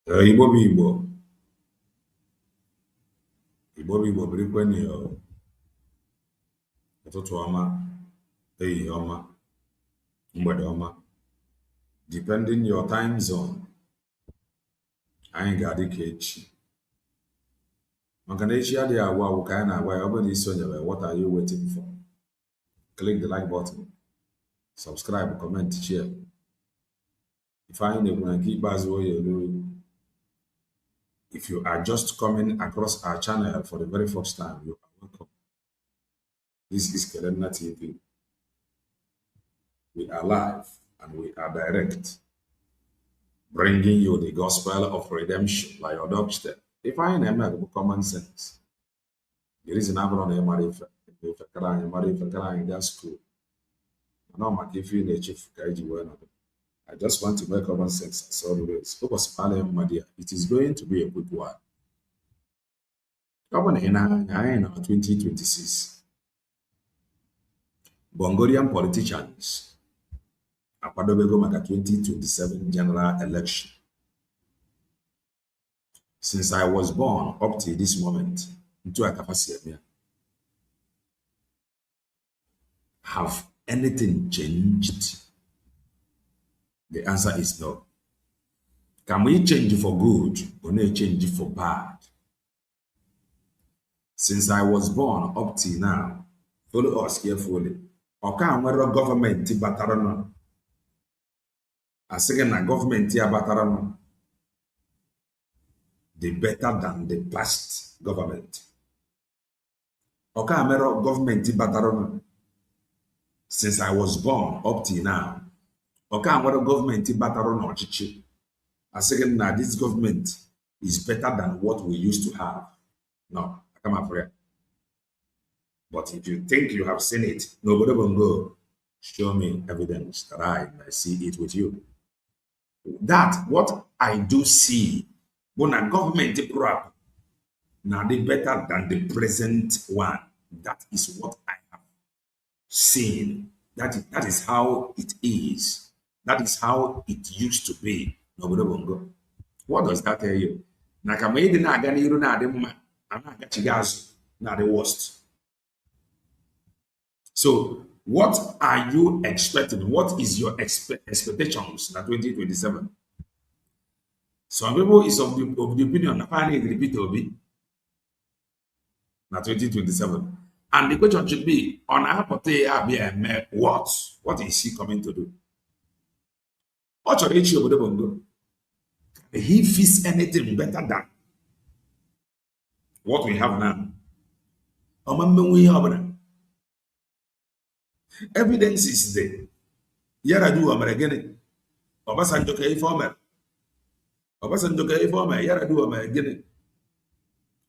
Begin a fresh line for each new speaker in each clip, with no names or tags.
Igbo bụ Igbo. Igbo bụ Igbo birikweni o. Ụtụtụ ọma, ehihie ọma, mgbede ọma. Depending your time zone, anyị ga-adị ka echi. Maka na echi adịghị agwa agwụ ka anyị na-agwa ya. Ọ bụrụ na isonyere, what are you waiting for? Click the like button, subscribe, comment, share. Ife anyị na-ekwu na nke ikpeazụ oyi elu. If you are just coming across our channel for the very first time, you are welcome. This is Kelemna TV. We are live and we are direct, bringing you the gospel of redemption by your doorstep. If I am common sense, the reason I'm on a marriage, if I school, no matter if you're a chief, I just want to make common sense as always. Because it is going to be a quick one. Come on in 2026. Bongolian politicians akwadobego maka 2027 general election. Since I was born up to this moment, into a capacity, have anything changed? The answer is no. Can we change for good or not change for bad? Since I was born up till now, follow us carefully. Ọka nwere gọọmenti batara nọ. Asịghị na gọọmenti ya batara nọ the better than the past government. Ọka mere gọọmenti batara nọ. Since I was born up till now, ọka nwere gọọmenti batara n'ọchịchị. Asịghị na this government is better than what we used to have. No, I come up here. But if you think you have seen it, nobody will go. Show me evidence that I may see it with you. That what I do see, when a government prop, now they better than the present one. That is what I have seen. That is how it is. That is how it used to be. Nobody will go. What does that tell you? Na kama ịdị na-aga n'iru na-adị mma, a na-agachighị azụ na-adị worst. So, what are you expecting? What is your expectations in 2027? Some people is of the opinion that I need to repeat Obi na 2027. And the question should be, on Apote Abia, what? What is he coming to do? He feels anything better than what we have now. Evidence is there. Yaradu American. Obasanjo ka informer. Obasanjo ka informer. Yaradu American.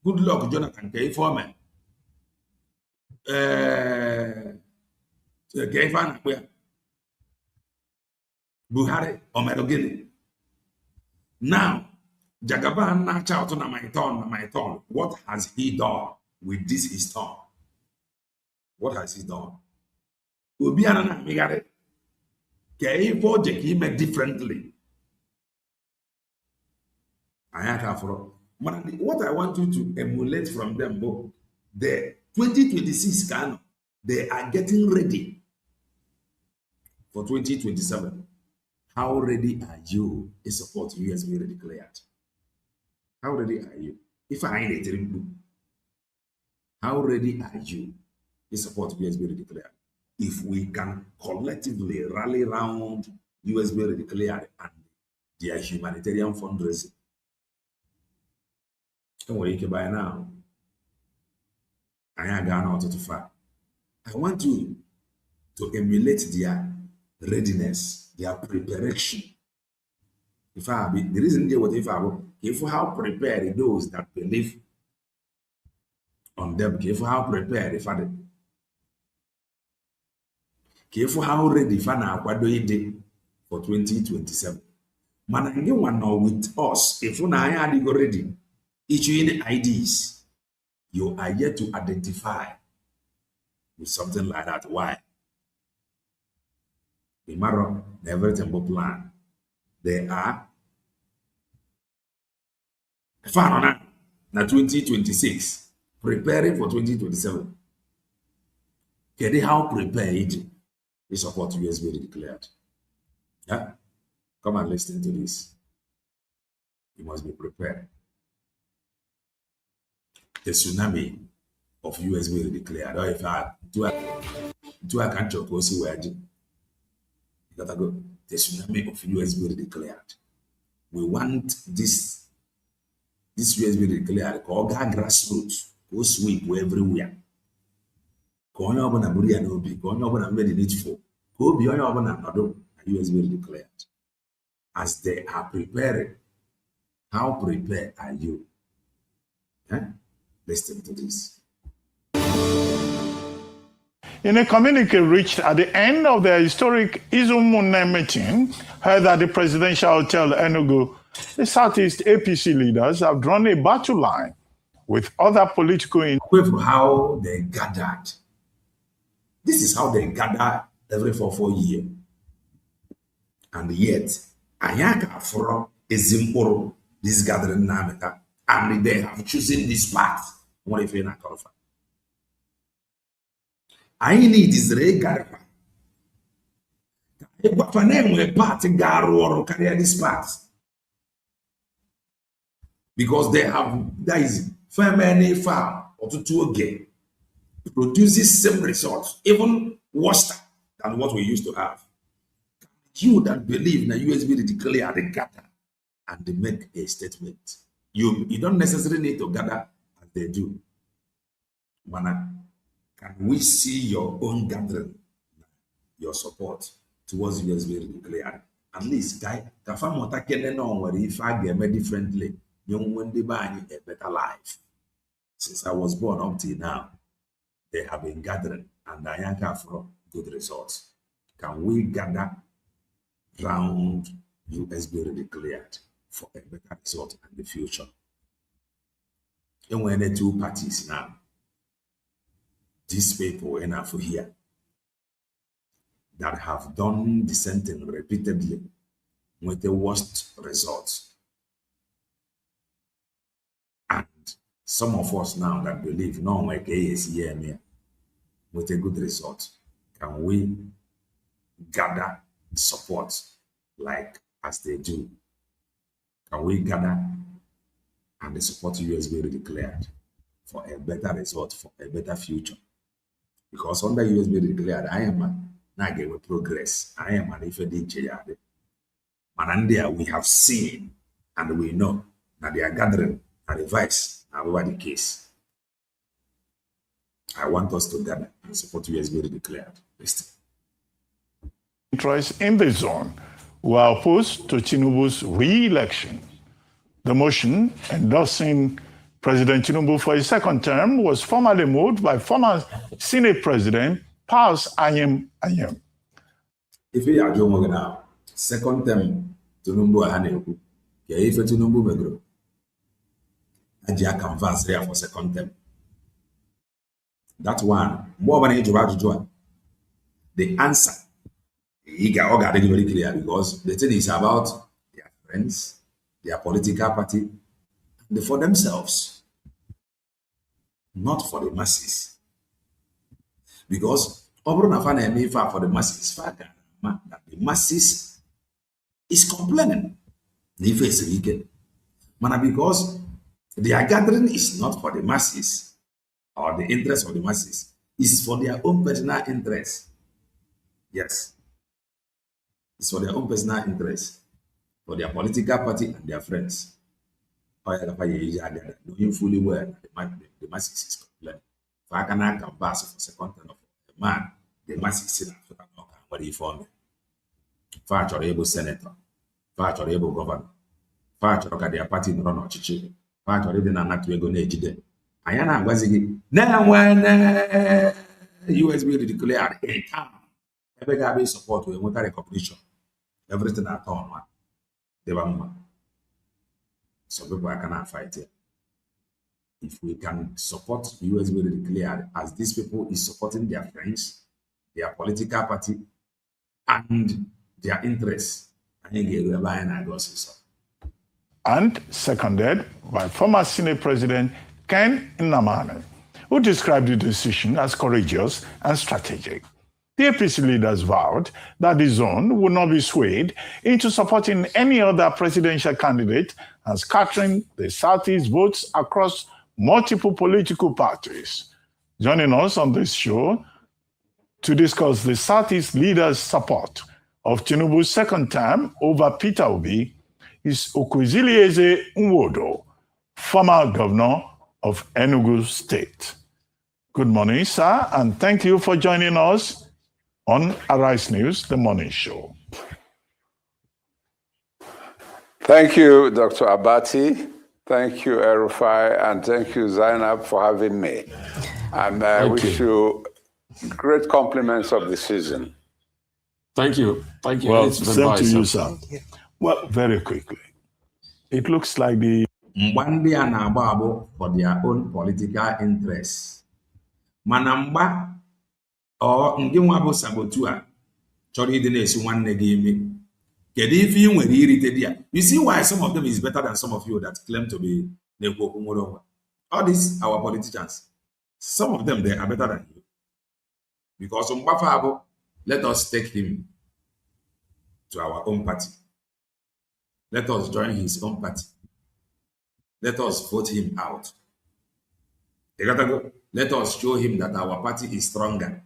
Good luck, Jonathan ka informer. Buhari Omerogini. Now, Jagaban na out on my turn. What has he done with this his turn? What has he done? Obiara na migare. Keivo jekime differently. What I want you to emulate from them both, the 2026 Kano, they are getting ready for 2027. How ready are you to support USB declared? How ready are you? If I ain't a how ready are you to support USB declared? If we can collectively rally around USB declared and their humanitarian fundraising, and what you can buy now, I am gone out to far. I want you to emulate their readiness, their preparation. If I be the reason they what if how prepared those that believe on them, if how prepared if I careful how ready Fana Akwado ide for 2027. Man, anyone know with us, if you are ready, each any ideas, you are yet to identify with something like that. Why? The matter, the everything but plan. They are Far on now 2026, preparing for 2027. Can they how prepare Egypt? They support USB declared. Yeah? Come and listen to this. You must be prepared. The tsunami of USB declared. Or if I do a country of Kosi word, you gotta go. The tsunami of USB declared. We want this USB declared called grassroots. Go sweep everywhere. Onye ọbụla buru ya n'obi ka onye ọbụla made needful ka obi onye ọbụla nọdụ na USB declared. As they are preparing, how prepared are you? Listen to this.
In a communique reached at the end of the historic Izumune meeting, held at the Presidential Hotel Enugu, the Southeast APC leaders have drawn a battle line with other political...
How they gathered. This is how they gather every 4 years. And yet, Ayaka from Ezimporo, this gathering Nameka, and they have chosen this path. What if you're not qualified? I need this regard. If I name a party or carry this path. Because they have guys, many far or to again. Produces same results, even worse than what we used to have. You that believe that USB declare the gather and they make a statement. You don't necessarily need to gather as they do. Mana, can we see your own gathering, your support towards USB declare? At least, guy, Kafamota can know where if I get me differently, young when they buy a better life. Since I was born up till now, they have been gathering, and I am from good results. Can we gather round USB declared for a better result in the future? And when the two parties now, these people enough here that have done the same thing repeatedly with the worst results. And some of us now that believe, no, my case here, with a good result, can we gather support like as they do? Can we gather and the support USB declared for a better result, for a better future? Because under USB declared, I am not getting progress. I am an ifedinche. Manandia, we have seen and we know that they are gathering and advice over the case. I want us to gather and support USB declared. Listen.
Interests in the zone were opposed to Tinubu's re-election. The motion endorsing President Tinubu for a second term was formally moved by former Senate President Pals Anyem Anyem.
If you are Joe now, second term Tinubu Ahaneku, if Tinubu Megro, Ajia canvas there for second term. That one, more than the answer, he got very clear because the thing is about their friends, their political party, and for themselves, not for the masses. Because for the masses, that the masses is complaining. Because their gathering is not for the masses or the interest of the masses, is for their own personal interest. Yes. It's for their own personal interest, for their political party and their friends. Knowing fully well the masses is complaining. If I cannot come back for second term of the man, the masses is not what he formed. Far able senator, far able governor, far their party in run or chichi, far even not to go near. I am going now when USB declared a town, every guy support with water recognition, everything at all. They were so people cannot fight it. If we can support USB declared as these people is supporting their friends, their political party, and their interests, I think they will buy and go so.
and seconded by former Senate President Ken Nnamani, who described the decision as courageous and strategic. The APC leaders vowed that the zone would not be swayed into supporting any other presidential candidate and scattering the Southeast votes across multiple political parties. Joining us on this show to discuss the Southeast leaders' support of Tinubu's second term over Peter Obi is Okwesilieze Nwodo, former governor of Enugu State. Good morning, sir, and thank you for joining us on Arise News, the morning show.
Thank you, Dr. Abati. Thank you, Erufai, and thank you, Zainab, for having me. And I wish you great compliments of the season.
Thank you. Thank you.
Well, same to you, sir. Well, very quickly. It looks like the
mgba ndị a na-agba agbụ for their own political interests. Mana mgba ndị nwa bụ sabotu a chọrọ ịdị na-esi nwanne gị ime. Kedu ife ị nwere irite dị ya? You see why some of them is better than some of you that claim to be na-ekwu okwu nwere onwe. All these our politicians, some of them they are better than you. Because mgbafa abụ, let us take him to our own party. Let us join his own party. Let us vote him out. Let us show him that our party is stronger.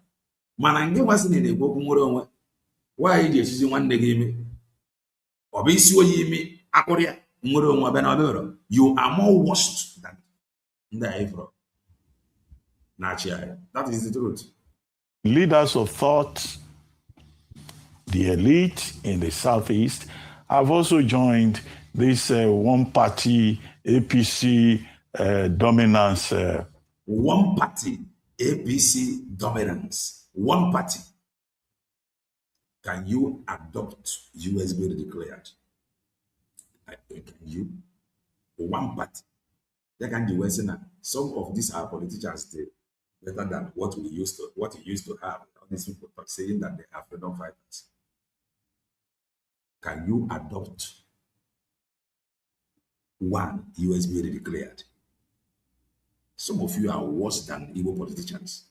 Mana nge wasi na-ekwu okwu nwere onwe. Why ji esizi nwanne gị ime? Ọ bụ isi oyi ime akụrụ ya nwere onwe bịa na ọbịa. You are more worst than ndị anyị fọrọ na-achị anyị. That is the truth.
Leaders of thought, the elite in the Southeast, have also joined this one-party APC dominance.
One-party APC dominance. One party. Can you adopt USB declared? Can you? One party. They can do some of these are politicians they better than what we used to have. All these people are saying that they are freedom fighters. Can you adopt one USB declared? Some of you are worse than Igbo politicians.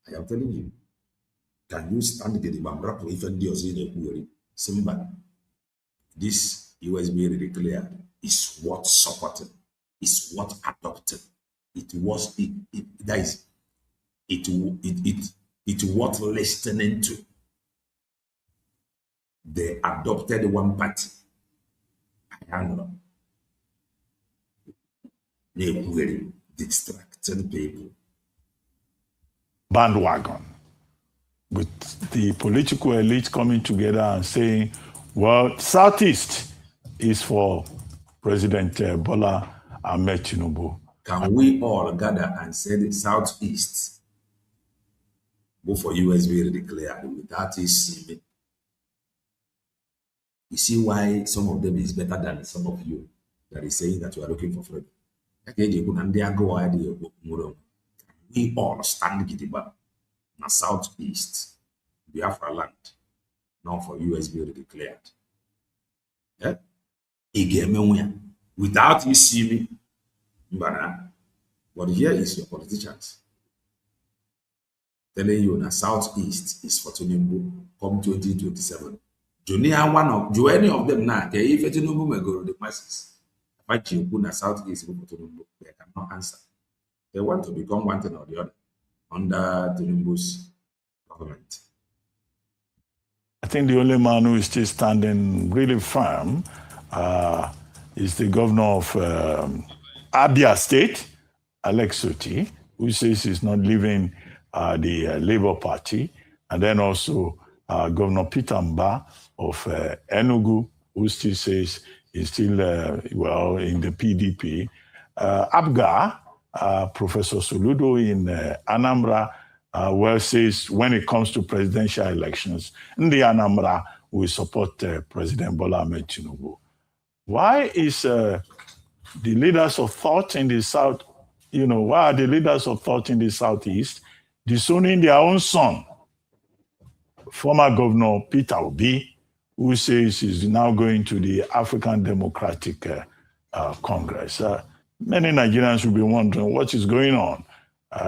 I am telling you. Can you stand the Bambrapo even the Simba? This USB declared is what supported, is what adopted. It was what listening to. They adopted one party. I am they distracted people.
Bandwagon. With the political elite coming together and saying, well, Southeast is for President Bola Ahmed Tinubu.
Can we all gather and say the Southeast go for USB declared without ECB? You see why some of them is better than some of you that is saying that you are looking for freedom. We all stand gidigba na Southeast, Biafra land, not for USB declared. Yeah? Without you see me, but here is your politicians telling you na Southeast is for Tinubu come 2027. Do any of them now? If Tinubu may go to the masses, if you put na Southeast for Tinubu, they cannot answer. They want to become one thing or the other under Tinubu's government.
I think the only man who is still standing really firm is the governor of Abia State, Alex Soti, who says he's not leaving the Labour Party, and then also Governor Peter Mba of Enugu, who still says he's still, in the PDP. Abga, Professor Soludo in Anambra, says when it comes to presidential elections, the Anambra will support President Bola Ahmed Tinubu. Why is the leaders of thought in the South, why are the leaders of thought in the Southeast disowning their own son, former Governor Peter Obi, who says he's now going to the African Democratic Congress. Many Nigerians will be wondering what is going on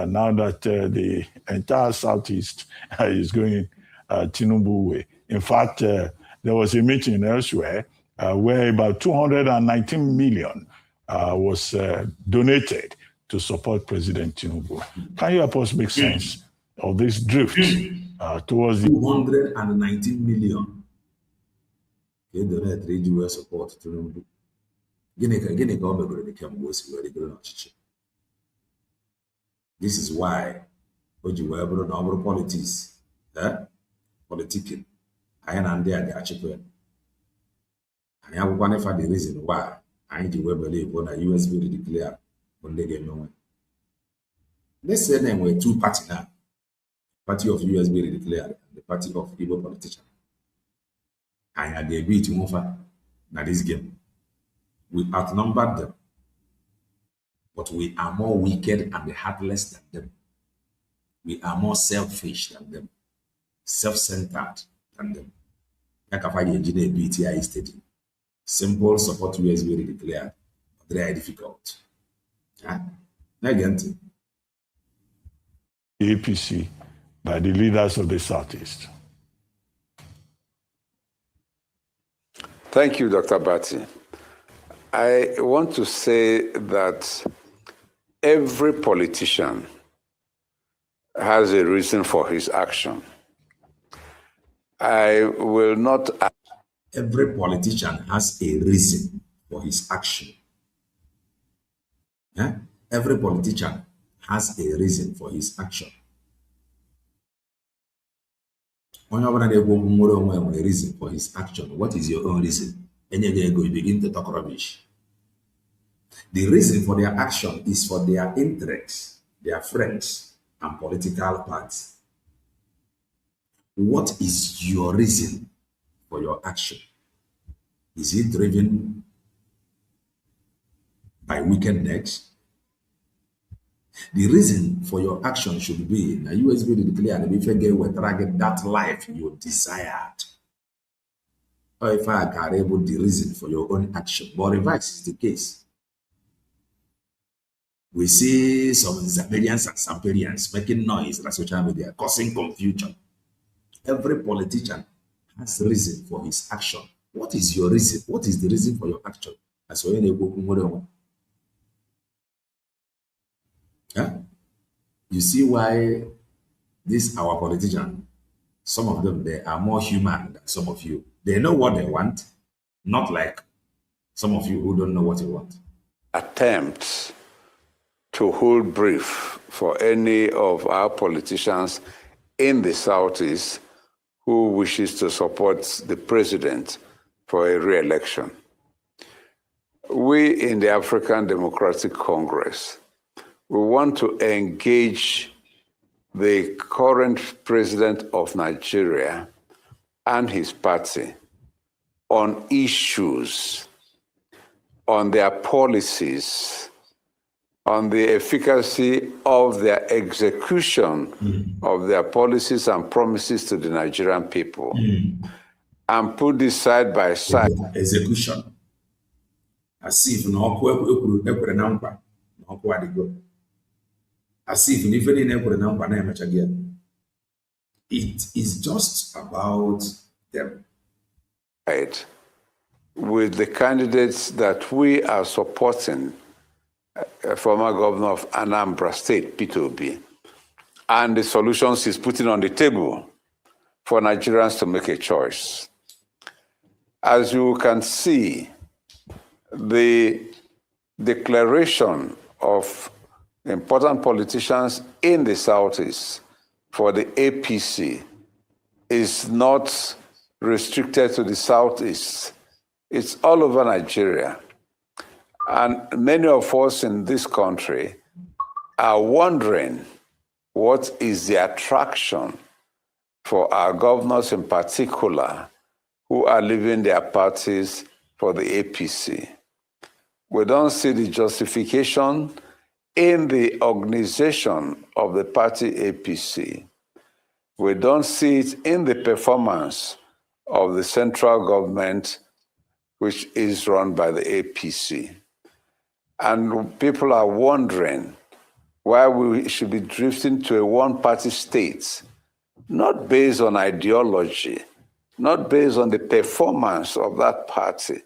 now that the entire Southeast is going Tinubu way. In fact, there was a meeting elsewhere where about 219 million was donated to support President Tinubu. Can you help us make sense of this drift towards the
219 million? They donate to support Tinubu. This is why politics, politicking, I am there the archipel. I have one for the reason why I believe when a US will declare when they get no. Let's say them were two parties now. Party of US will declare and the party of Igbo politician. I had the ability to move now this game. We outnumbered them, but we are more wicked and heartless than them. We are more selfish than them, self-centered than them. Like I find the engineer BTI stating, simple support US will declare, but very difficult. Again,
APC by the leaders of the Southeast.
Thank you, Dr. Batty. I want to say that every politician has a reason for his action. I will not...
Every politician has a reason for his action. Every politician has a reason for his action. When a reason for his action, what is your own reason? And you begin to talk rubbish. The reason for their action is for their interests, their friends, and political parties. What is your reason for your action? Is it driven by wickedness? The reason for your action should be now US will declare and if you get target that life you desired. Or if I are able the reason for your own action. But reverse is the case. We see some Zambarians and Samparians making noise on social media, causing confusion. Every politician has reason for his action. What is your reason? What is the reason for your action? As well, you see why these our politicians, some of them, they are more human than some of you. They know what they want, not like some of you who don't know what you want.
Attempts to hold brief for any of our politicians in the Southeast who wishes to support the president for a re-election. We in the African Democratic Congress, we want to engage the current president of Nigeria and his party on issues, on their policies, on the efficacy of their execution of their policies and promises to the Nigerian people, and put this side by side.
Execution. As if no as if it is just about them.
Right. With the candidates that we are supporting, former governor of Anambra State, Peter Obi, and the solutions he's putting on the table for Nigerians to make a choice. As you can see, the declaration of important politicians in the Southeast for the APC is not restricted to the Southeast. It's all over Nigeria. And many of us in this country are wondering what is the attraction for our governors in particular who are leaving their parties for the APC. We don't see the justification in the organization of the party APC. We don't see it in the performance of the central government, which is run by the APC. And people are wondering why we should be drifting to a one-party state, not based on ideology, not based on the performance of that party,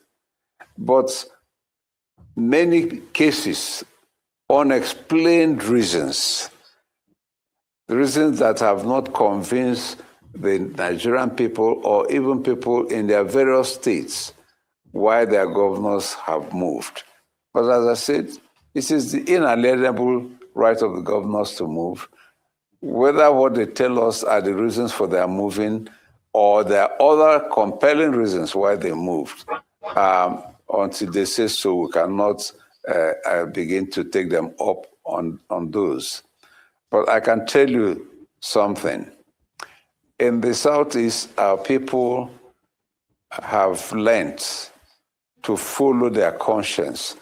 but many cases, unexplained reasons, reasons that have not convinced the Nigerian people or even people in their various states why their governors have moved. But as I said, it is the inalienable right of the governors to move, whether what they tell us are the reasons for their moving or there are other compelling reasons why they moved. Until they say so, we cannot begin to take them up on those. But I can tell you something. In the Southeast, our people have learned to follow their conscience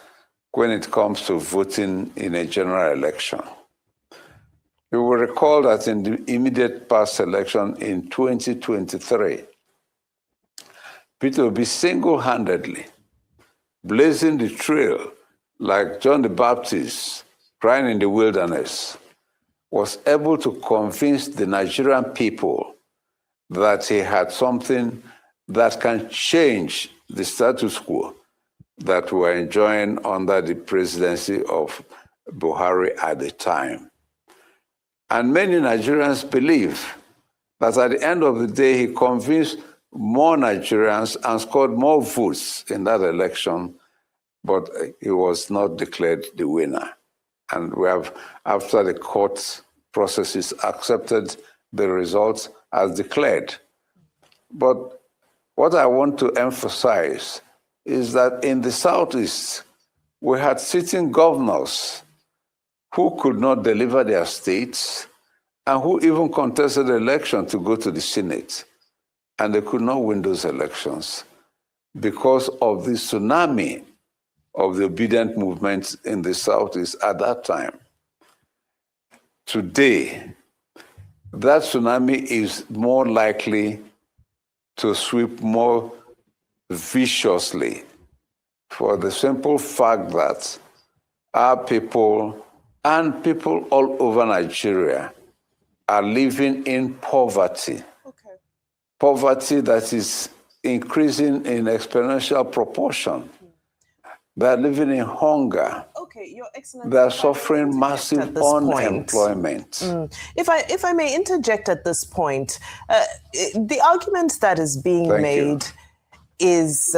when it comes to voting in a general election. You will recall that in the immediate past election in 2023, Peter Obi single-handedly blazing the trail like John the Baptist crying in the wilderness, was able to convince the Nigerian people that he had something that can change the status quo that we were enjoying under the presidency of Buhari at the time. And many Nigerians believe that at the end of the day, he convinced more Nigerians and scored more votes in that election, but he was not declared the winner. And we have, after the court processes, accepted the results as declared. But what I want to emphasize is that in the Southeast, we had sitting governors who could not deliver their states and who even contested the election to go to the Senate. And they could not win those elections because of the tsunami of the obedient movement in the Southeast at that time. Today, that tsunami is more likely to sweep more viciously for the simple fact that our people and people all over Nigeria are living in poverty. Okay. Poverty that is increasing in exponential proportion. They're living in hunger. Okay, Your Excellency. They're suffering massive unemployment.
If I may interject at this point, the argument that is being made is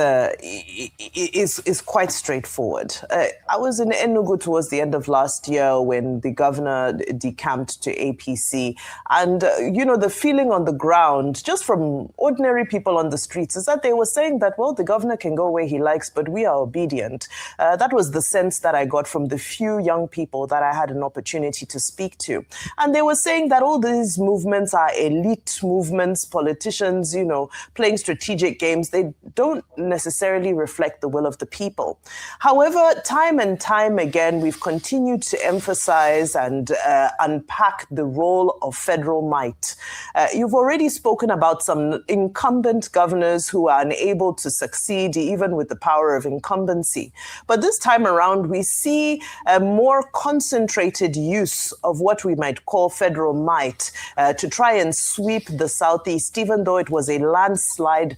quite straightforward. I was in Enugu towards the end of last year when the governor decamped to APC. And, the feeling on the ground, just from ordinary people on the streets, is that they were saying that, well, the governor can go where he likes, but we are obedient. That was the sense that I got from the few young people that I had an opportunity to speak to. And they were saying that all these movements are elite movements, politicians, playing strategic games. They don't necessarily reflect the will of the people. However, time and time again, we've continued to emphasize and unpack the role of federal might. You've already spoken about some incumbent governors who are unable to succeed even with the power of incumbency. But this time around, we see a more concentrated use of what we might call federal might to try and sweep the Southeast, even though it was a landslide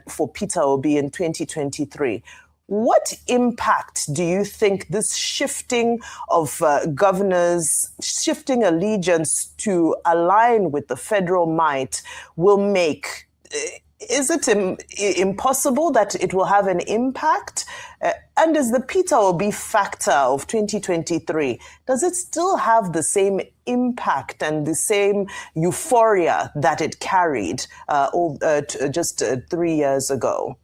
for Peter Obi in 2023. What impact do you think this shifting of governors, shifting allegiance to align with the federal might will make? Is it impossible that it will have an impact? And is the Peter Obi factor of 2023, does it still have the same impact and the same euphoria that it carried just 3 years ago?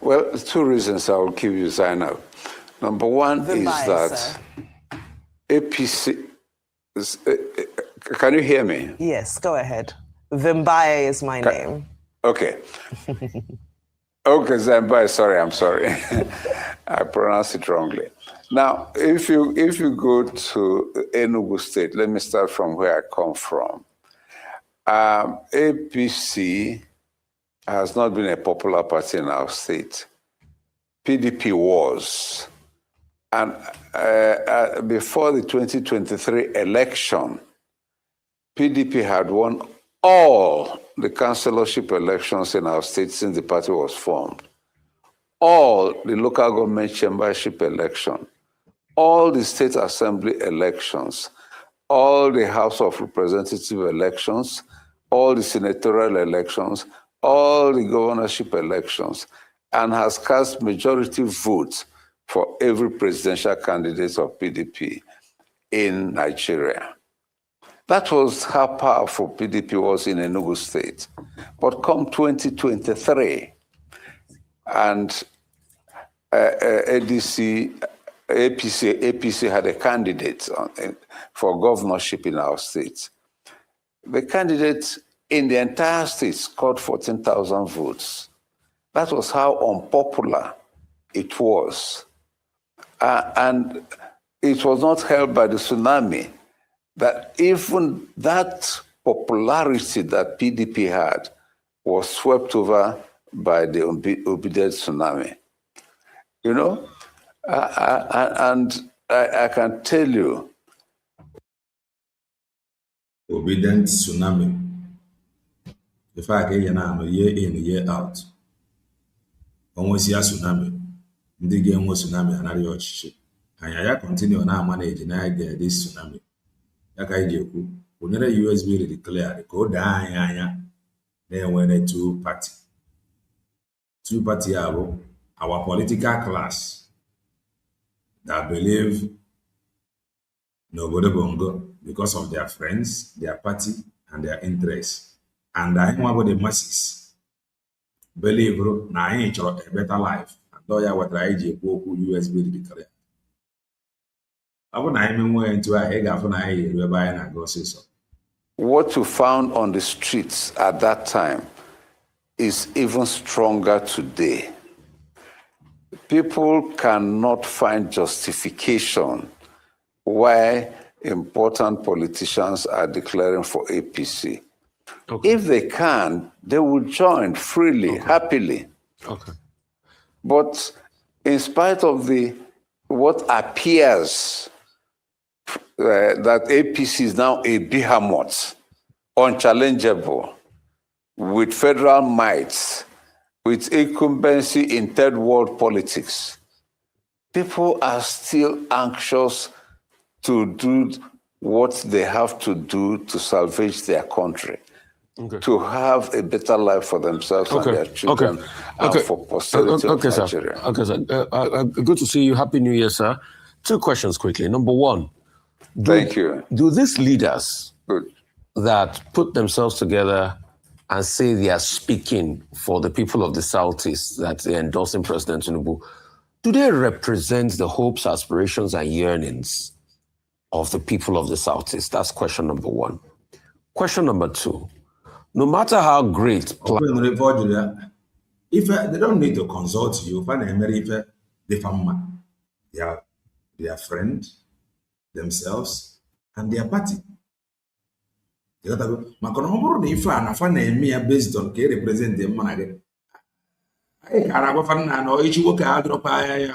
Well, two reasons I will give you, Zainab. Number one is that APC... Can you hear me?
Yes, go ahead. Vimbaye is my name.
Okay. Okay, Vimbaye, I'm sorry. I pronounced it wrongly. Now, if you go to Enugu State, let me start from where I come from. APC has not been a popular party in our state. PDP was. And before the 2023 election, PDP had won all the councillorship elections in our state since the party was formed, all the local government chambership election, all the state assembly elections, all the House of Representatives elections, all the senatorial elections, all the governorship elections, and has cast majority votes for every presidential candidate of PDP in Nigeria. That was how powerful PDP was in Enugu State. But come 2023, and APC had a candidate for governorship in our state. The candidate in the entire state scored 14,000 votes. That was how unpopular it was. And it was not helped by the tsunami that even that popularity that PDP had was swept over by the obedient tsunami. You know, I can tell you.
Obedient tsunami. If I get now, year in, year out. Almost a tsunami. Ndị ga-enwe tsunami anaghị ọchịchị. Anyị ya continue na manage na this tsunami. Ya ka iji ekwu, onere USB declare ka o daa anyị anya na-enwere two party. Two party abụ our political class that believe n'obodo Bongo because of their friends, their party, and their interests. And anyị nwa bụ the masses believe na anyị chọrọ a better life. And ya wetara anyị ji ekwu okwu USB declare. Ọ bụ na anyị menwe ntu a, ị ga-afụ na anyị eru ebe anyị na-aga ọsịsọ.
What you found on the streets at that time is even stronger today. People cannot find justification why important politicians are declaring for APC.
Okay.
If they can, they will join freely, happily.
Okay.
But in spite of what appears that APC is now a behemoth, unchallengeable, with federal might, with incumbency in third world politics, people are still anxious to do what they have to do to salvage their country, to have a better life for themselves and their children, and for posterity of Nigeria.
Okay, sir. Good to see you. Happy New Year, sir. Two questions quickly. Number one,
Thank you.
Do these leaders that put themselves together and say they are speaking for the people of the Southeast, that they're endorsing President Tinubu, do they represent the hopes, aspirations, and yearnings of the people of the Southeast? That's question number one. Question number two, no matter how great...
If they don't need to consult you, their friend, themselves, and their party. Maka na ọ bụrụ na ife a na fa na-eme ya based on ka e represent them mana gị anyị kara agwafa nna na ichi nwoke a drọpa anyị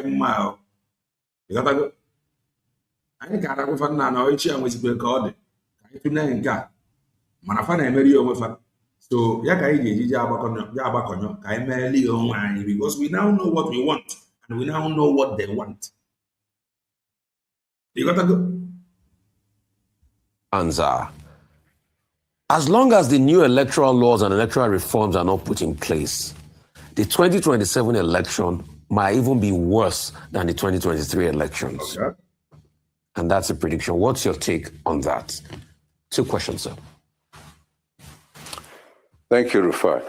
mma anyị kara agwafa nna na ichi a nwezikwe ka ọ dị ka anyị tụlee nke a mana fa na-emeri ya onwe fa so ya ka anyị ga-eji je agbakọnyọ ka anyị mereli ya onwe anyị because we now know what we want and we now know what they want. You got to go.
Answer. As long as the new electoral laws and electoral reforms are not put in place, the 2027 election might even be worse than the 2023 elections.
Okay.
And that's a prediction. What's your take on that? Two questions, sir.
Thank you, Rufai.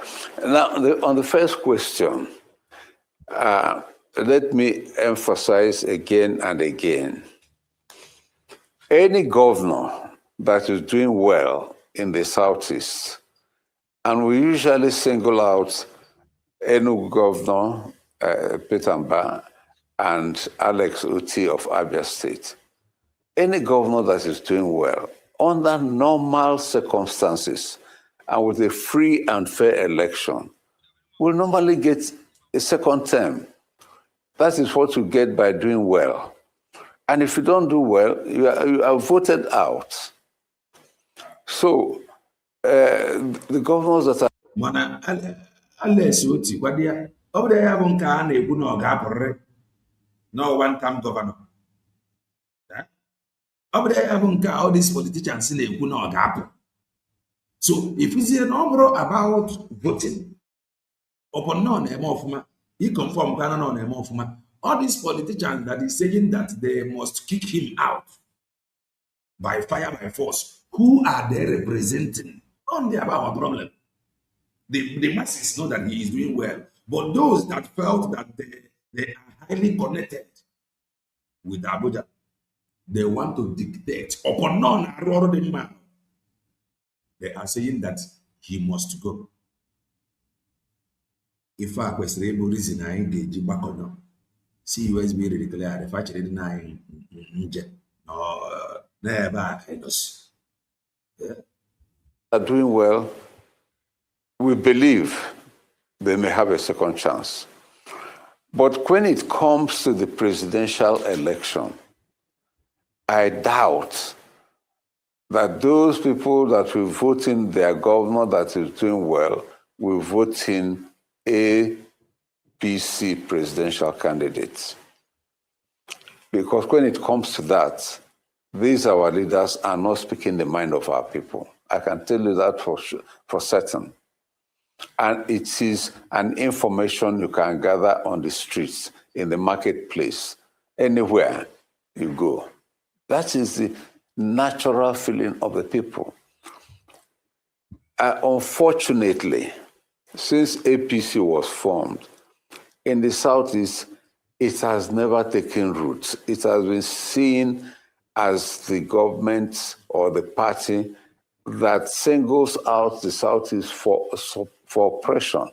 Now, on the first question, let me emphasize again and again. Any governor that is doing well in the Southeast, and we usually single out Enugu Governor Peter Mba and Alex Uti of Abia State. Any governor that is doing well under normal circumstances and with a free and fair election, will normally get a second term. That is what you get by doing well. And if you don't do well, you are voted out. So the governors that are...
Mana Alex Oti, what dia? Over there, I won't can a good no gapper. No one time governor. Over there, I won't all these politicians in a good no gap. So if we see a number about voting, upon none of ma, he confirm canon on of ma. All these politicians that is saying that they must kick him out by fire, by force, who are they representing? Only about our problem. The masses know that he is doing well, but those that felt that they are highly connected with Abuja, they want to dictate upon none. They are saying that he must go. If I was able reason I engage back on now, see USB declared if I actually deny no never
are doing well, we believe they may have a second chance. But when it comes to the presidential election, I doubt that those people that will vote in their governor that is doing well will vote in APC presidential candidates. Because when it comes to that, these our leaders are not speaking the mind of our people. I can tell you that for certain. And it is an information you can gather on the streets, in the marketplace, anywhere you go. That is the natural feeling of the people. Unfortunately, since APC was formed, in the Southeast, it has never taken root. It has been seen as the government or the party that singles out the Southeast for oppression.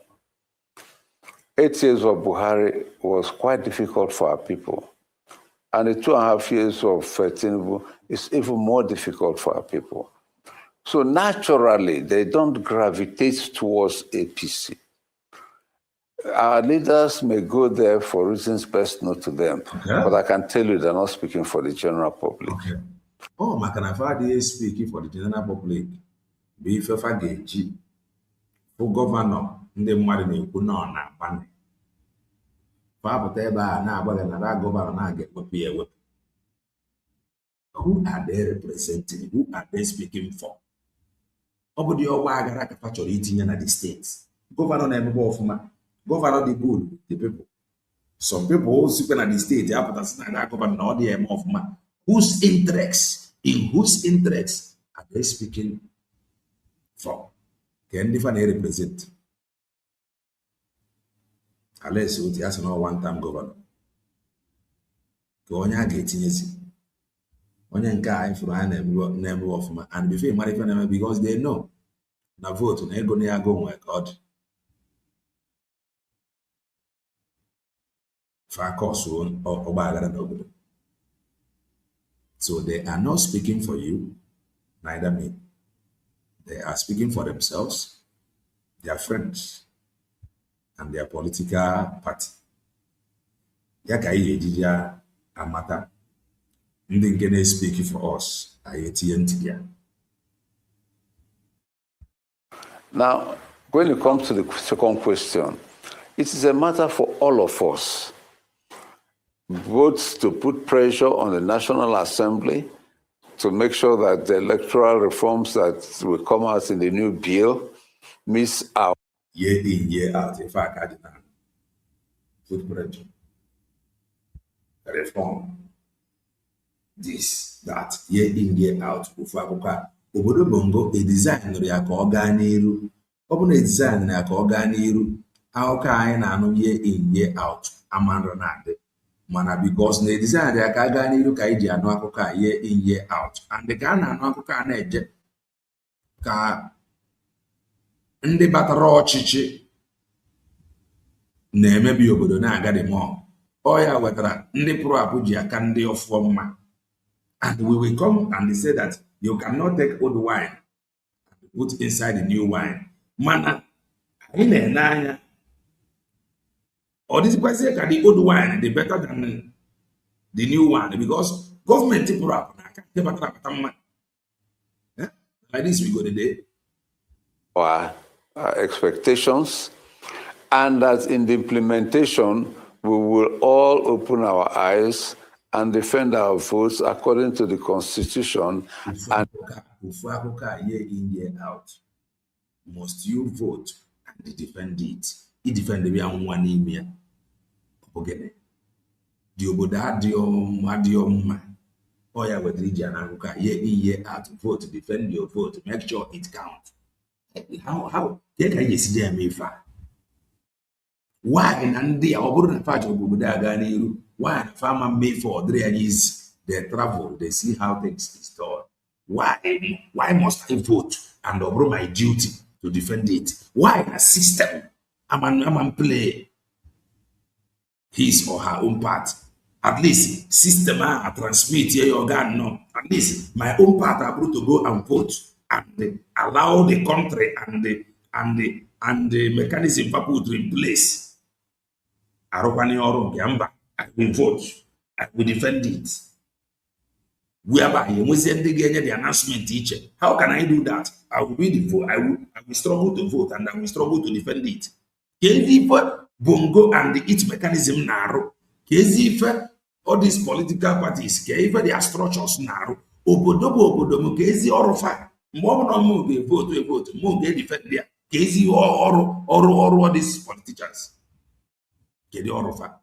8 years of Buhari was quite difficult for our people. And the 2.5 years of Tinubu is even more difficult for our people. So naturally, they don't gravitate towards APC. Our leaders may go there for reasons best known to them, but I can tell you they're not speaking for the general public.
Okay. Oh, Makanafadi is speaking for the general public. Be if Fagaji, for governor, in the marine, who know na pan. Papa Teba, now, but another governor, now get what be a weapon. Who are they representing? Who are they speaking for? Obodi Owaga Capaccio eating in the states. Governor Nemo of ma. Governor the good, the people. Some people who sleep in the state, they have that governor the of ma. Whose interests, in whose interests are they speaking for? Can different represent? Unless it has no one-time governor. Go on your getting on your guy for an name of ma and before marry because they know na vote na go near go my God. So they are not speaking for you, neither me. They are speaking for themselves, their friends, and their political party. Yakai Edija Amata, Ndingene speaking for us, IATNT.
Now, when it comes to the second question, it is a matter for all of us, both to put pressure on the National Assembly to make sure that the electoral reforms that will come out in the new bill miss out.
Year in, year out. In fact, I did not put pressure. Reform. This, that, year in, year out. Obodo Bongo, a design ya ka ọ gaa n'iru. Ọ bụ na design ya ka ọ gaa n'iru, akụkọ anyị na-anụ year in, year out, amandro na-adị. Mana because na design ya ka gaa n'iru ka anyị ji anụ akụkọ a year in, year out. And ka a na-anụ akụkọ a na-eje ka ndị batara ọchịchị na-emebi obodo na-aga dị mọ. Ọ ya wetara ndị pụrụ apụ ji aka ndị ọfụọ mma. And we will come and say that You cannot take old wine and put inside the new wine. Mana, in a or this person can the old wine be better than the new one because government people are like this we go today.
Our expectations, and that in the implementation, we will all open our eyes and defend our votes according to the Constitution. And
Year in, year out, must you vote and defend it? It defend the one email. Okay. The oboda adiom or ya with region and year in, year out, vote, defend your vote, make sure it counts. How can you see them if why and the obodo part of oboda gani why farmer made for 3 years they travel, they see how things is done. Why must I vote and over my duty to defend it? Why a system? I'm play his or her own part. At least system I transmit here organ no. At least my own part I brought to go and vote and allow the country and the mechanism put in place. I will vote. I will defend it. Whereby you must send the announcement teacher. How can I do that? I will be the vote. I will struggle to vote and I will struggle to defend it. Kezifa bongo and the each mechanism narrow. Kezifa all these political parties. Kezifa their structures narrow. Obodomo kezi orofa. More no more vote we vote. More get defend there. Kezi all these politicians. Kedi orofa.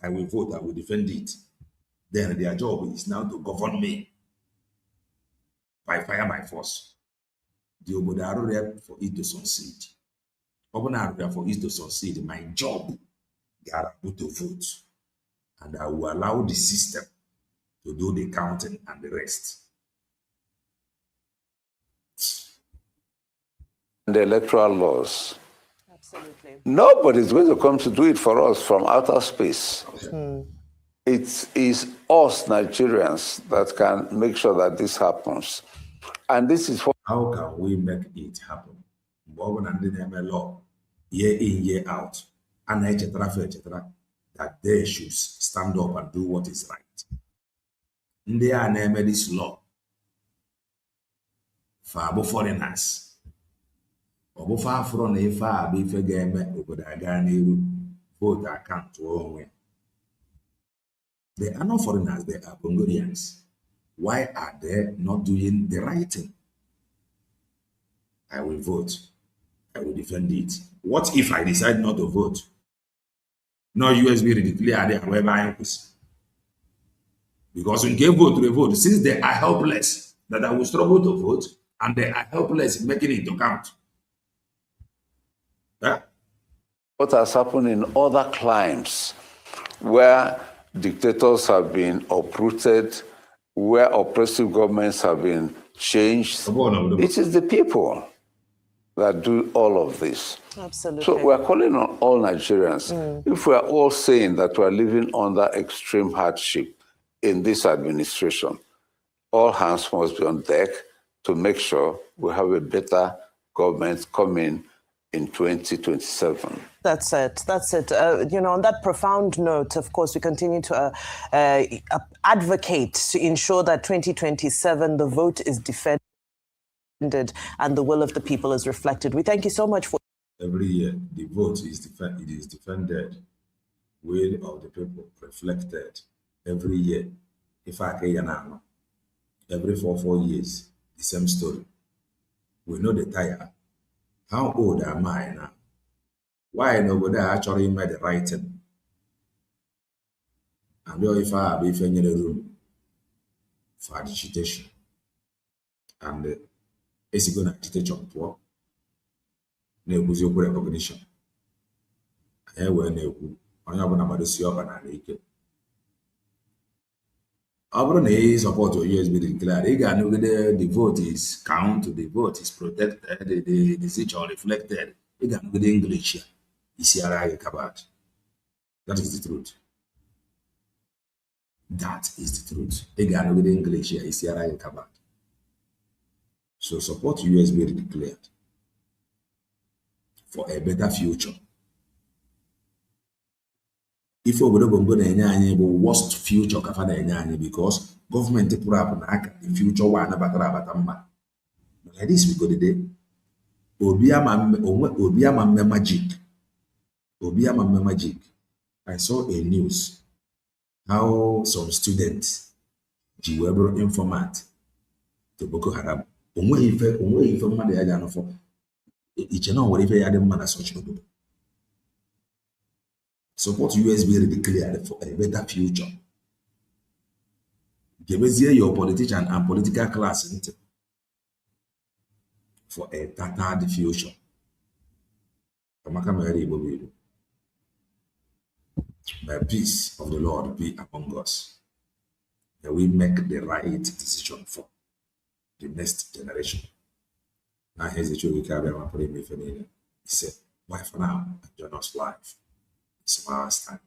I will vote. I will defend it. Then their job is now to govern me by fire, by force. The obodo there for it to succeed. Obodo there for it to succeed. My job is to vote, and I will allow the system to do the counting and the rest.
the electoral laws.
Absolutely.
Nobody's going to come to do it for us from outer space. It is us Nigerians that can make sure that this happens. And this is what...
How can we make it happen? Law, year in, year out, and etc., that they should stand up and do what is right. They are named this law for foreigners. Obofa from a far be game over the Ghana vote account to own. They are not foreigners, they are Congolians. Why are they not doing the right thing? I will vote. I will defend it. What if I decide not to vote? No USB declare there whereby because when gave vote to a vote, since they are helpless, that I will struggle to vote, and they are helpless in making it to count. Yeah?
What has happened in other climes where dictators have been uprooted, where oppressive governments have been changed, it is the people that do all of this.
Absolutely.
So we are calling on all Nigerians. If we are all saying that we are living under extreme hardship in this administration, all hands must be on deck to make sure we have a better government coming in 2027.
That's it. That's it. On that profound note, of course, we continue to advocate to ensure that 2027, the vote is defended and the will of the people is reflected. We thank you so much for...
Every year, the vote is defended, will of the people reflected. Every year, if I can, every 4 years, the same story. We know the tire. How old am I now? Why nobody actually made the right thing? And if I have in the room for agitation, and it's going to agitation to work, no recognition. I will know. I have another CEO and I support your USB declared. The vote is count, the vote is protected, the decision reflected. The English here. That is the truth. That is the truth. The English here is So support USB declared for a better future. If obodo bongo na-enye anyị bụ worst future ka fa na-enye anyị because gọọmenti pụrụ apụ na aka the future wa anabatara abata mma. Like this we go today. Obi ama mme magic. Obi ama mme magic. I saw a news how some students ji wee bụrụ informant to Boko Haram. Onweghị ife mmadụ ya ga-anọfọ. Iche na o nwere ife ya dị mma na such obodo. Support USB declared for a better future. Gebezie your politician and political class for a tattered future. May peace of the Lord be among us. May we make the right decision for the next generation. Now here's the truth we carry on. He said, bye for now and join us live. It's Mars time.